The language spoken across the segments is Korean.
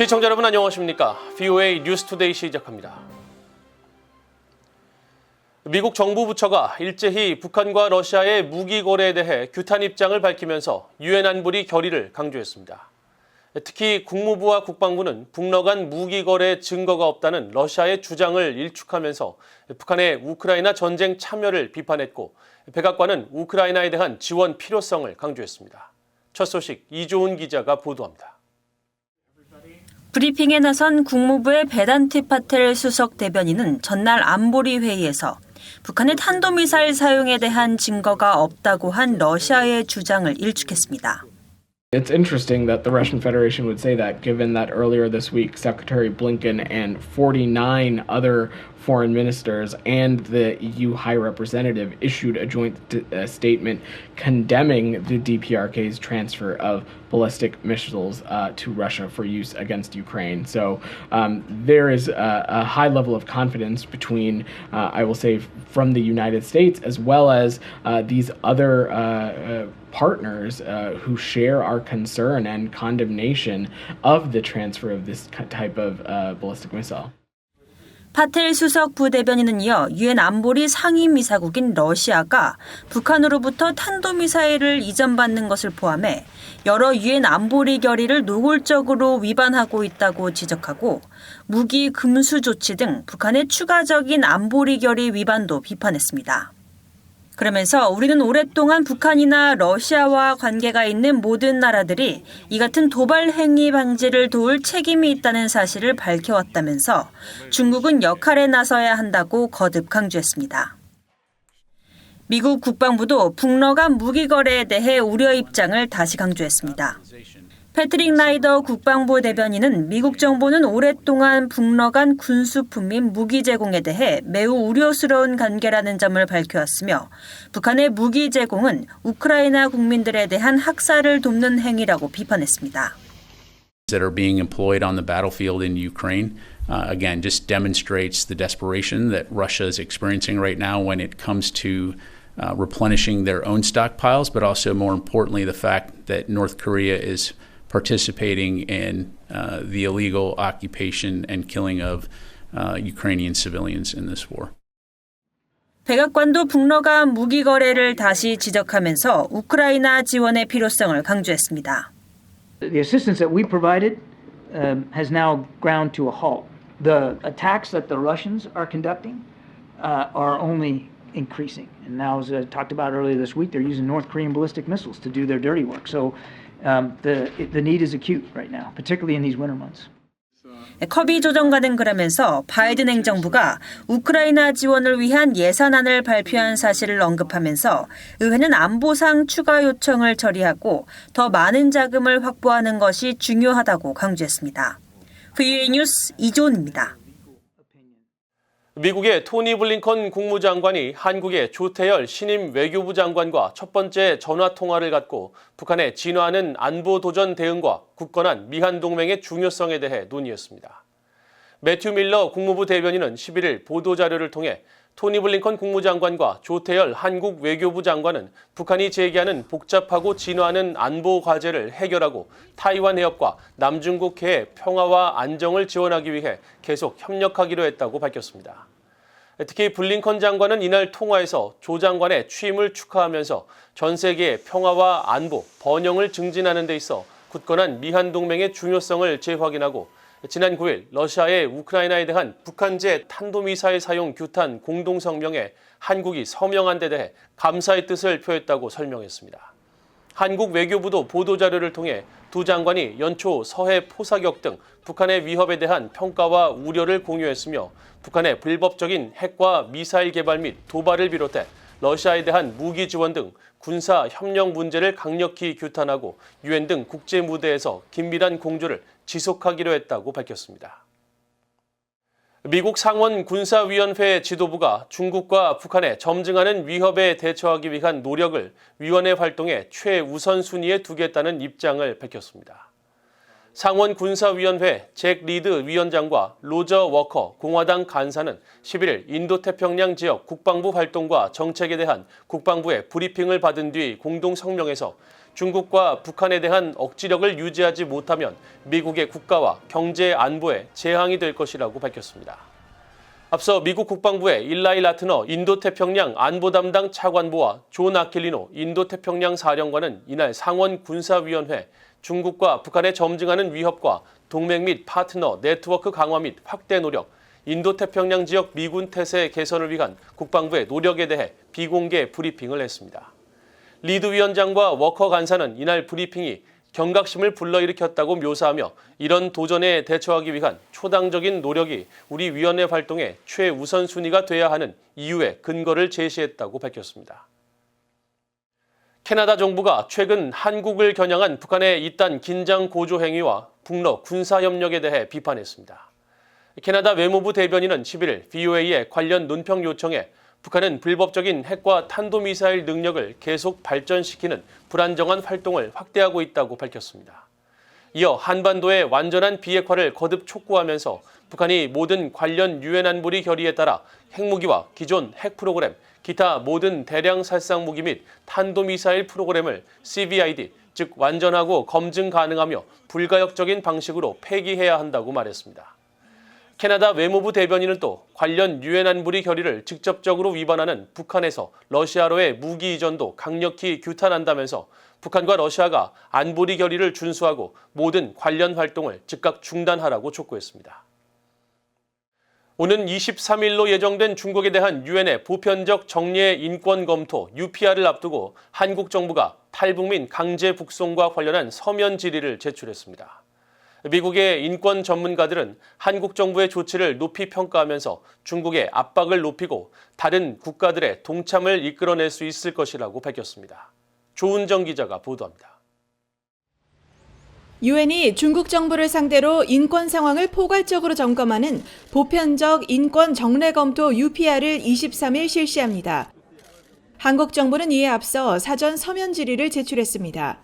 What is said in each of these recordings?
시청자 여러분 안녕하십니까? VOA 뉴스투데이 시작합니다. 미국 정부 부처가 일제히 북한과 러시아의 무기거래에 대해 규탄 입장을 밝히면서 유엔 안보리 결의를 강조했습니다. 특히 국무부와 국방부는 북러 간 무기거래 증거가 없다는 러시아의 주장을 일축하면서 북한의 우크라이나 전쟁 참여를 비판했고, 백악관은 우크라이나에 대한 지원 필요성을 강조했습니다. 첫 소식 이조은 기자가 보도합니다. 브리핑에 나선 국무부의 베단티 파텔 수석 대변인은 전날 안보리 회의에서 북한의 탄도미사일 사용에 대한 증거가 없다고 한 러시아의 주장을 일축했습니다. It's interesting that the Russian Federation would say that, given that earlier this week, Secretary Blinken and 49 other foreign ministers and the EU High Representative issued a joint statement condemning the DPRK's transfer of ballistic missiles to Russia for use against Ukraine. So there is a high level of confidence between, I will say, from the United States as well as these other partners who share our concern and condemnation of the transfer of this type of ballistic missile. 파텔 수석 부대변인은 이어 유엔 안보리 상임이사국인 러시아가 북한으로부터 탄도미사일을 이전받는 것을 포함해 여러 유엔 안보리 결의를 노골적으로 위반하고 있다고 지적하고 무기 금수 조치 등 북한의 추가적인 안보리 결의 위반도 비판했습니다. 그러면서 우리는 오랫동안 북한이나 러시아와 관계가 있는 모든 나라들이 이 같은 도발 행위 방지를 도울 책임이 있다는 사실을 밝혀왔다면서 중국은 역할에 나서야 한다고 거듭 강조했습니다. 미국 국방부도 북러 간 무기 거래에 대해 우려 입장을 다시 강조했습니다. 패트릭 라이더 국방부 대변인은 미국 정부는 오랫동안 북러 간 군수품 및 무기 제공에 대해 매우 우려스러운 관계라는 점을 밝혀왔으며 북한의 무기 제공은 우크라이나 국민들에 대한 학살을 돕는 행위라고 비판했습니다. that are being employed on the battlefield in Ukraine, again, just demonstrates the desperation that Russia is experiencing right now when it comes to replenishing their own stockpiles, but also more importantly, the fact that North Korea is participating in the illegal occupation and killing of Ukrainian civilians in this war. 백악관도 북러 간 무기 거래를 다시 지적하면서 우크라이나 지원의 필요성을 강조했습니다. The assistance that we provided has now ground to a halt. The attacks that the Russians are conducting are only increasing. And now, as I talked about earlier this week, they're using North Korean ballistic missiles to do their dirty work. So the need is acute right now, particularly in these winter months. 커비 조정관은 그러면서 바이든 행정부가 우크라이나 지원을 위한 예산안을 발표한 사실을 언급하면서 의회는 안보상 추가 요청을 처리하고 더 많은 자금을 확보하는 것이 중요하다고 강조했습니다. VOA 뉴스 이조은입니다. 미국의 토니 블링컨 국무장관이 한국의 조태열 신임 외교부 장관과 첫 번째 전화통화를 갖고 북한의 진화하는 안보도전 대응과 굳건한 미한동맹의 중요성에 대해 논의했습니다. 매튜 밀러 국무부 대변인은 11일 보도자료를 통해 토니 블링컨 국무장관과 조태열 한국 외교부 장관은 북한이 제기하는 복잡하고 진화하는 안보 과제를 해결하고 타이완 해협과 남중국해의 평화와 안정을 지원하기 위해 계속 협력하기로 했다고 밝혔습니다. 특히 블링컨 장관은 이날 통화에서 조 장관의 취임을 축하하면서 전 세계의 평화와 안보, 번영을 증진하는 데 있어 굳건한 미한동맹의 중요성을 재확인하고 지난 9일 러시아의 우크라이나에 대한 북한제 탄도미사일 사용 규탄 공동성명에 한국이 서명한 데 대해 감사의 뜻을 표했다고 설명했습니다. 한국 외교부도 보도자료를 통해 두 장관이 연초 서해 포사격 등 북한의 위협에 대한 평가와 우려를 공유했으며 북한의 불법적인 핵과 미사일 개발 및 도발을 비롯해 러시아에 대한 무기 지원 등 군사 협력 문제를 강력히 규탄하고 유엔 등 국제 무대에서 긴밀한 공조를 지속하기로 했다고 밝혔습니다. 미국 상원 군사위원회 지도부가 중국과 북한의 점증하는 위협에 대처하기 위한 노력을 위원회 활동의 최우선순위에 두겠다는 입장을 밝혔습니다. 상원 군사위원회 잭 리드 위원장과 로저 워커 공화당 간사는 11일 인도태평양 지역 국방부 활동과 정책에 대한 국방부의 브리핑을 받은 뒤 공동 성명에서 중국과 북한에 대한 억지력을 유지하지 못하면 미국의 국가와 경제 안보에 재앙이 될 것이라고 밝혔습니다. 앞서 미국 국방부의 일라이 라트너 인도태평양 안보 담당 차관보와 존 아킬리노 인도태평양 사령관은 이날 상원 군사위원회 중국과 북한의 점증하는 위협과 동맹 및 파트너 네트워크 강화 및 확대 노력, 인도태평양 지역 미군 태세 개선을 위한 국방부의 노력에 대해 비공개 브리핑을 했습니다. 리드 위원장과 워커 간사는 이날 브리핑이 경각심을 불러일으켰다고 묘사하며 이런 도전에 대처하기 위한 초당적인 노력이 우리 위원회 활동의 최우선순위가 돼야 하는 이유의 근거를 제시했다고 밝혔습니다. 캐나다 정부가 최근 한국을 겨냥한 북한의 이딴 긴장 고조 행위와 북러 군사협력에 대해 비판했습니다. 캐나다 외무부 대변인은 11일 VOA의 관련 논평 요청에 북한은 불법적인 핵과 탄도미사일 능력을 계속 발전시키는 불안정한 활동을 확대하고 있다고 밝혔습니다. 이어 한반도의 완전한 비핵화를 거듭 촉구하면서 북한이 모든 관련 유엔 안보리 결의에 따라 핵무기와 기존 핵 프로그램, 기타 모든 대량 살상 무기 및 탄도미사일 프로그램을 CVID, 즉 완전하고 검증 가능하며 불가역적인 방식으로 폐기해야 한다고 말했습니다. 캐나다 외무부 대변인은 또 관련 유엔 안보리 결의를 직접적으로 위반하는 북한에서 러시아로의 무기 이전도 강력히 규탄한다면서 북한과 러시아가 안보리 결의를 준수하고 모든 관련 활동을 즉각 중단하라고 촉구했습니다. 오는 23일로 예정된 중국에 대한 유엔의 보편적 정례 인권 검토 UPR을 앞두고 한국 정부가 탈북민 강제 북송과 관련한 서면 질의를 제출했습니다. 미국의 인권 전문가들은 한국 정부의 조치를 높이 평가하면서 중국의 압박을 높이고 다른 국가들의 동참을 이끌어낼 수 있을 것이라고 밝혔습니다. 조은정 기자가 보도합니다. 유엔이 중국 정부를 상대로 인권 상황을 포괄적으로 점검하는 보편적 인권 정례 검토 UPR을 23일 실시합니다. 한국 정부는 이에 앞서 사전 서면 질의를 제출했습니다.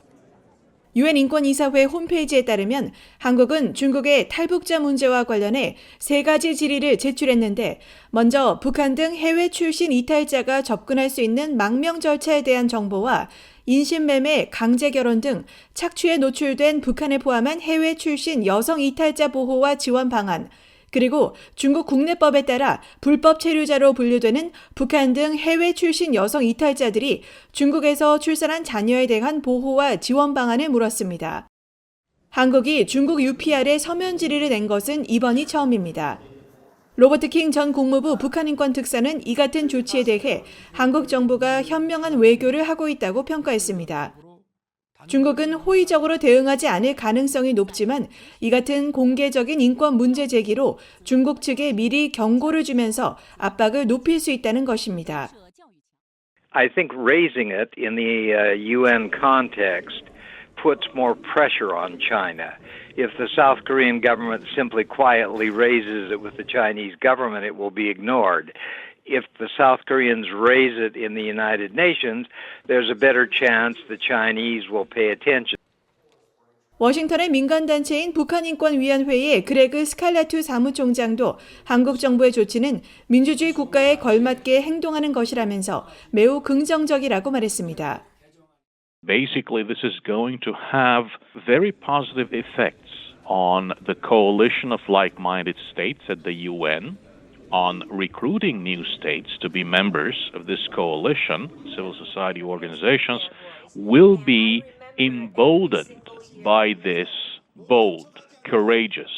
유엔 인권이사회 홈페이지에 따르면 한국은 중국의 탈북자 문제와 관련해 3가지 질의를 제출했는데 먼저 북한 등 해외 출신 이탈자가 접근할 수 있는 망명 절차에 대한 정보와 인신매매, 강제결혼 등 착취에 노출된 북한을 포함한 해외 출신 여성 이탈자 보호와 지원 방안, 그리고 중국 국내법에 따라 불법 체류자로 분류되는 북한 등 해외 출신 여성 이탈자들이 중국에서 출산한 자녀에 대한 보호와 지원 방안을 물었습니다. 한국이 중국 UPR에 서면 질의를 낸 것은 이번이 처음입니다. 로버트 킹 전 국무부 북한인권 특사는 이 같은 조치에 대해 한국 정부가 현명한 외교를 하고 있다고 평가했습니다. 중국은 호의적으로 대응하지 않을 가능성이 높지만 이 같은 공개적인 인권 문제 제기로 중국 측에 미리 경고를 주면서 압박을 높일 수 있다는 것입니다. I think raising it in the UN context puts more pressure on China. If the South Korean government simply quietly raises it with the Chinese government, it will be ignored. If the South Koreans raise it in the United Nations, there's a better chance the Chinese will pay attention. 워싱턴의 민간단체인 북한인권위원회의 그레그 스칼라투 사무총장도 한국 정부의 조치는 민주주의 국가에 걸맞게 행동하는 것이라면서 매우 긍정적이라고 말했습니다. Basically, this is going to have very positive effects on the coalition of like-minded states at the UN, on recruiting new states to be members of this coalition. Civil society organizations will be emboldened by this bold, courageous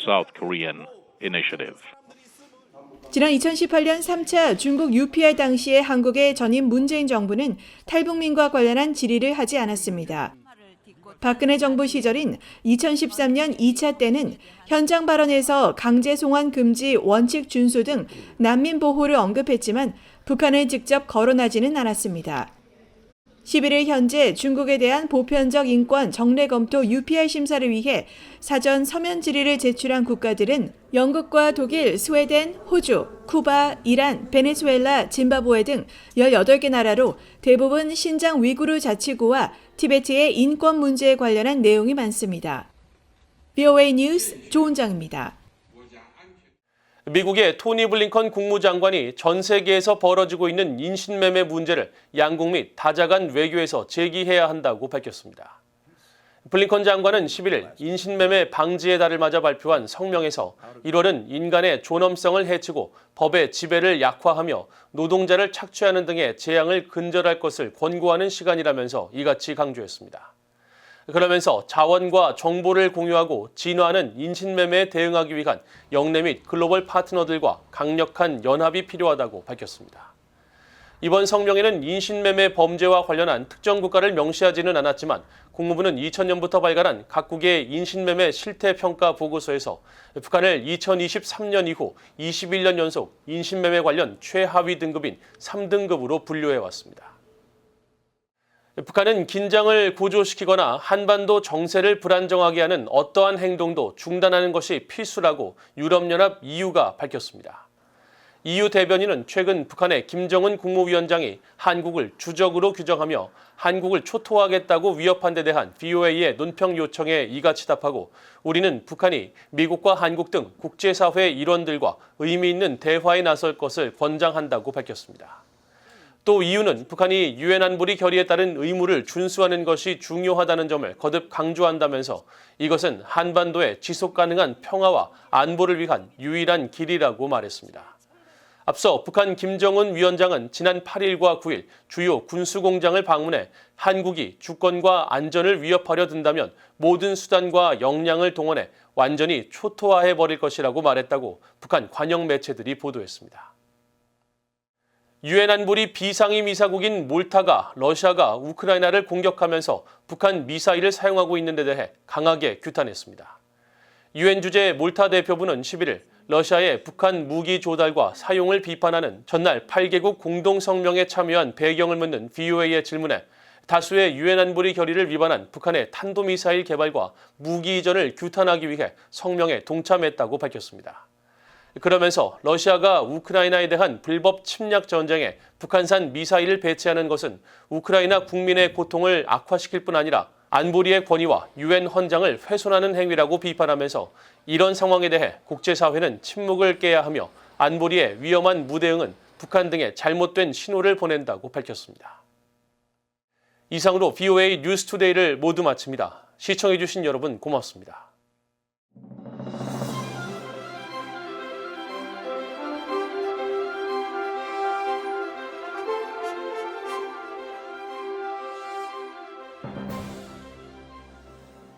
South Korean initiative. 지난 2018년 3차 중국 UPR 당시에 한국의 전임 문재인 정부는 탈북민과 관련한 질의를 하지 않았습니다. 박근혜 정부 시절인 2013년 2차 때는 현장 발언에서 강제 송환 금지 원칙 준수 등 난민 보호를 언급했지만 북한을 직접 거론하지는 않았습니다. 11일 현재 중국에 대한 보편적 인권 정례 검토 UPR 심사를 위해 사전 서면 질의를 제출한 국가들은 영국과 독일, 스웨덴, 호주, 쿠바, 이란, 베네수엘라, 짐바브웨 등 18개 나라로 대부분 신장 위구르 자치구와 티베트의 인권 문제에 관련한 내용이 많습니다. VOA 뉴스 조은정입니다. 미국의 토니 블링컨 국무장관이 전 세계에서 벌어지고 있는 인신매매 문제를 양국 및 다자 간 외교에서 제기해야 한다고 밝혔습니다. 블링컨 장관은 11일 인신매매 방지의 달을 맞아 발표한 성명에서 1월은 인간의 존엄성을 해치고 법의 지배를 약화하며 노동자를 착취하는 등의 재앙을 근절할 것을 권고하는 시간이라면서 이같이 강조했습니다. 그러면서 자원과 정보를 공유하고 진화하는 인신매매에 대응하기 위한 영내 및 글로벌 파트너들과 강력한 연합이 필요하다고 밝혔습니다. 이번 성명에는 인신매매 범죄와 관련한 특정 국가를 명시하지는 않았지만 국무부는 2000년부터 발간한 각국의 인신매매 실태평가 보고서에서 북한을 2023년 이후 21년 연속 인신매매 관련 최하위 등급인 3등급으로 분류해왔습니다. 북한은 긴장을 고조시키거나 한반도 정세를 불안정하게 하는 어떠한 행동도 중단하는 것이 필수라고 유럽연합 EU가 밝혔습니다. EU 대변인은 최근 북한의 김정은 국무위원장이 한국을 주적으로 규정하며 한국을 초토화하겠다고 위협한 데 대한 VOA의 논평 요청에 이같이 답하고 우리는 북한이 미국과 한국 등 국제사회 일원들과 의미 있는 대화에 나설 것을 권장한다고 밝혔습니다. 또 EU는 북한이 유엔 안보리 결의에 따른 의무를 준수하는 것이 중요하다는 점을 거듭 강조한다면서 이것은 한반도의 지속 가능한 평화와 안보를 위한 유일한 길이라고 말했습니다. 앞서 북한 김정은 위원장은 지난 8일과 9일 주요 군수공장을 방문해 한국이 주권과 안전을 위협하려 든다면 모든 수단과 역량을 동원해 완전히 초토화해버릴 것이라고 말했다고 북한 관영 매체들이 보도했습니다. 유엔 안보리 비상임이사국인 몰타가 러시아가 우크라이나를 공격하면서 북한 미사일을 사용하고 있는 데 대해 강하게 규탄했습니다. 유엔 주재 몰타 대표부는 11일 러시아의 북한 무기 조달과 사용을 비판하는 전날 8개국 공동성명에 참여한 배경을 묻는 VOA의 질문에 다수의 유엔 안보리 결의를 위반한 북한의 탄도미사일 개발과 무기 이전을 규탄하기 위해 성명에 동참했다고 밝혔습니다. 그러면서 러시아가 우크라이나에 대한 불법 침략 전쟁에 북한산 미사일을 배치하는 것은 우크라이나 국민의 고통을 악화시킬 뿐 아니라 안보리의 권위와 유엔 헌장을 훼손하는 행위라고 비판하면서 이런 상황에 대해 국제사회는 침묵을 깨야 하며 안보리의 위험한 무대응은 북한 등에 잘못된 신호를 보낸다고 밝혔습니다. 이상으로 VOA 뉴스투데이를 모두 마칩니다. 시청해주신 여러분 고맙습니다.